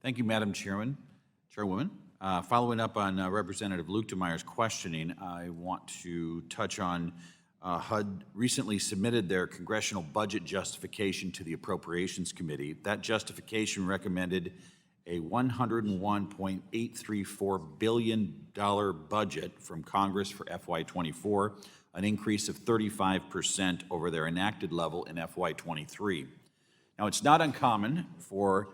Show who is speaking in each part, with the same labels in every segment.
Speaker 1: Thank you, Madam Chairwoman. Following up on Representative Luchtemeyer's questioning, I want to touch on HUD recently submitted their congressional budget justification to the Appropriations Committee. That justification recommended a $101.834 billion budget from Congress for FY24, an increase of 35% over their enacted level in FY23. Now, it's not uncommon for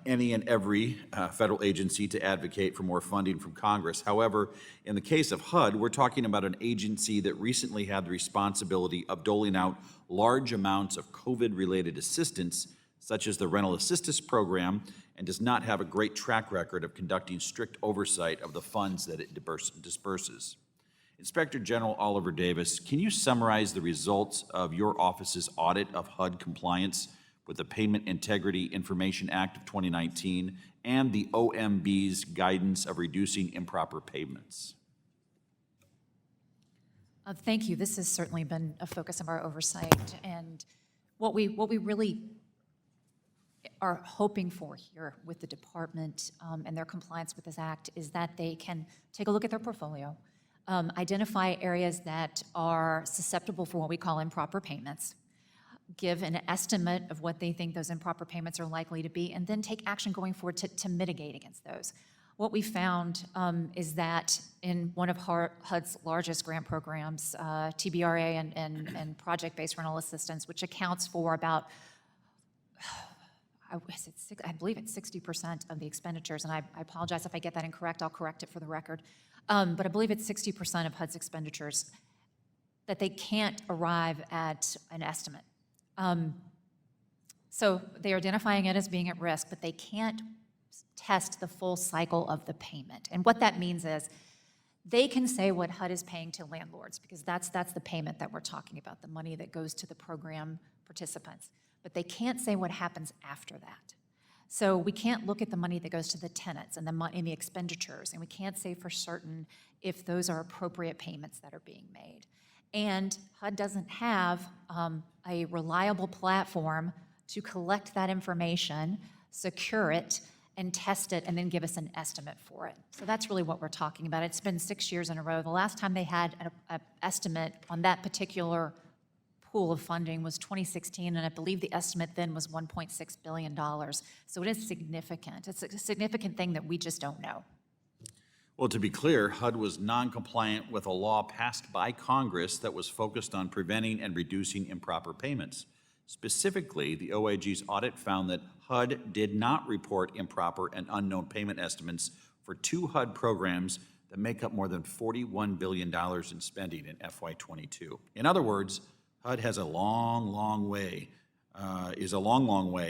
Speaker 1: any and every federal agency to advocate for more funding from Congress. However, in the case of HUD, we're talking about an agency that recently had the responsibility of doling out large amounts of COVID-related assistance, such as the Rental Assistance Program, and does not have a great track record of conducting strict oversight of the funds that it disperses. Inspector General Oliver Davis, can you summarize the results of your office's audit of HUD compliance with the Payment Integrity Information Act of 2019 and the OMB's guidance of reducing improper payments?
Speaker 2: Thank you. This has certainly been a focus of our oversight, and what we really are hoping for here with the department and their compliance with this act is that they can take a look at their portfolio, identify areas that are susceptible for what we call improper payments, give an estimate of what they think those improper payments are likely to be, and then take action going forward to mitigate against those. What we found is that in one of HUD's largest grant programs, TBRA and project-based rental assistance, which accounts for about, I believe it's 60% of the expenditures, and I apologize if I get that incorrect, I'll correct it for the record, but I believe it's 60% of HUD's expenditures that they can't arrive at an estimate. So they're identifying it as being at risk, but they can't test the full cycle of the payment. And what that means is they can say what HUD is paying to landlords, because that's the payment that we're talking about, the money that goes to the program participants. But they can't say what happens after that. So we can't look at the money that goes to the tenants and the expenditures, and we can't say for certain if those are appropriate payments that are being made. And HUD doesn't have a reliable platform to collect that information, secure it, and test it, and then give us an estimate for it. So that's really what we're talking about. It's been 6 years in a row. The last time they had an estimate on that particular pool of funding was 2016, and I believe the estimate then was $1.6 billion. So it is significant. It's a significant thing that we just don't know.
Speaker 1: Well, to be clear, HUD was non-compliant with a law passed by Congress that was focused on preventing and reducing improper payments. Specifically, the OIG's audit found that HUD did not report improper and unknown payment estimates for 2 HUD programs that make up more than $41 billion in spending in FY22. In other words, HUD has a long way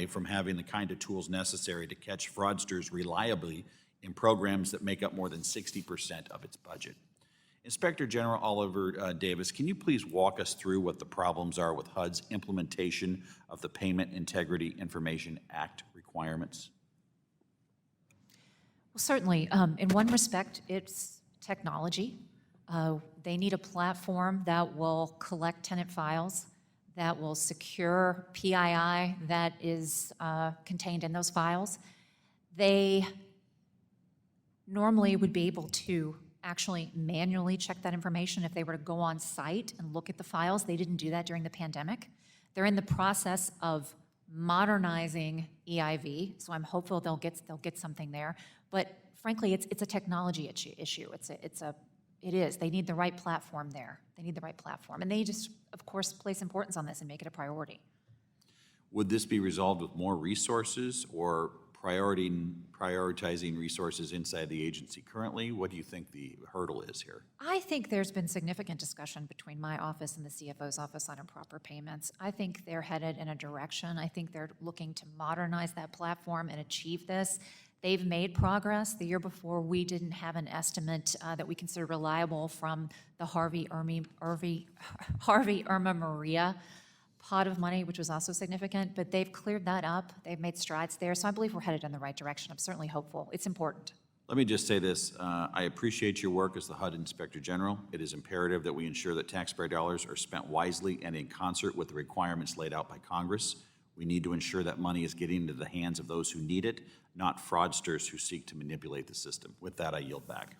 Speaker 1: from having the kind of tools necessary to catch fraudsters reliably in programs that make up more than 60% of its budget. Inspector General Oliver Davis, can you please walk us through what the problems are with HUD's implementation of the Payment Integrity Information Act requirements?
Speaker 2: Well, certainly. In one respect, it's technology. They need a platform that will collect tenant files, that will secure PII that is contained in those files. They normally would be able to actually manually check that information if they were to go on site and look at the files. They didn't do that during the pandemic. They're in the process of modernizing EIV, so I'm hopeful they'll get something there. But frankly, it's a technology issue. It is. They need the right platform there. They need the right platform, and they just, of course, place importance on this and make it a priority.
Speaker 1: Would this be resolved with more resources or prioritizing resources inside the agency currently? What do you think the hurdle is here?
Speaker 2: I think there's been significant discussion between my office and the CFO's office on improper payments. I think they're headed in a direction. I think they're looking to modernize that platform and achieve this. They've made progress. The year before, we didn't have an estimate that we consider reliable from the Harvey Irma Maria pot of money, which was also significant, but they've cleared that up. They've made strides there, so I believe we're headed in the right direction. I'm certainly hopeful. It's important.
Speaker 1: Let me just say this. I appreciate your work as the HUD Inspector General. It is imperative that we ensure that taxpayer dollars are spent wisely and in concert with the requirements laid out by Congress. We need to ensure that money is getting into the hands of those who need it, not fraudsters who seek to manipulate the system. With that, I yield back.